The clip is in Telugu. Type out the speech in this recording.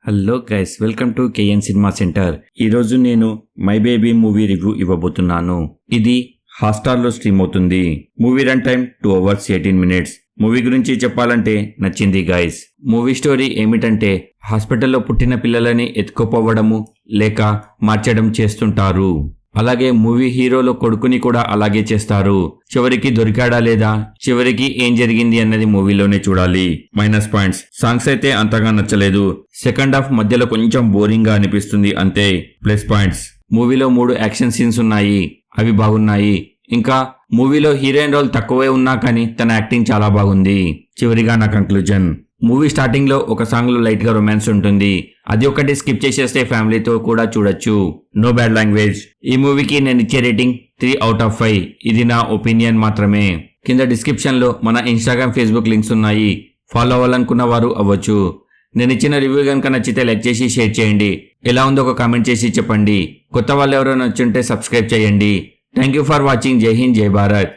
Hello guys, welcome to KN cinema centre. ఈరోజు నేను మై బేబీ మూవీ రివ్యూ ఇవ్వబోతున్నాను. ఇది హాట్‌స్టార్లో స్ట్రీమ్ అవుతుంది. Movie run time 2 hours 18 minutes. Movie గురించి చెప్పాలంటే నచ్చింది గైస్. మూవీ స్టోరీ ఏమిటంటే హాస్పిటల్లో పుట్టిన పిల్లలని ఎత్తుకుపోవడము లేక మార్చడం చేస్తుంటారు. అలాగే మూవీ హీరోలో కొడుకుని కూడా అలాగే చేస్తారు. చివరికి దొరికాడా లేదా, చివరికి ఏం జరిగింది అన్నది మూవీలోనే చూడాలి. మైనస్ పాయింట్స్: సాంగ్స్ అయితే అంతగా నచ్చలేదు. సెకండ్ హాఫ్ మధ్యలో కొంచెం బోరింగ్ గా అనిపిస్తుంది అంతే. ప్లస్ పాయింట్స్: మూవీలో 3 యాక్షన్ సీన్స్ ఉన్నాయి, అవి బాగున్నాయి. ఇంకా మూవీలో హీరోయిన్ రోల్ తక్కువే ఉన్నా కానీ తన యాక్టింగ్ చాలా బాగుంది. చివరిగా నా కంక్లూజన్: మూవీ స్టార్టింగ్ లో ఒక సాంగ్ లో లైట్ గా రొమాన్స్ ఉంటుంది. అది ఒకటి స్కిప్ చేసేస్తే ఫ్యామిలీతో కూడా చూడొచ్చు. No bad language. ఈ మూవీకి నేను ఇచ్చే రేటింగ్ 3 out of 5. ఇది నా ఒపీనియన్ మాత్రమే. కింద డిస్క్రిప్షన్ లో మన ఇన్స్టాగ్రామ్, ఫేస్బుక్ లింక్స్ ఉన్నాయి. ఫాలో అవ్వాలనుకున్న వారు అవ్వచ్చు. నేను ఇచ్చిన రివ్యూ కనుక నచ్చితే లైక్ చేసి షేర్ చేయండి. ఎలా ఉందో ఒక కామెంట్ చేసి చెప్పండి. కొత్త వాళ్ళు ఎవరైనా నచ్చుంటే సబ్స్క్రైబ్ చేయండి. Thank you for watching. జై హింద్, జై భారత్.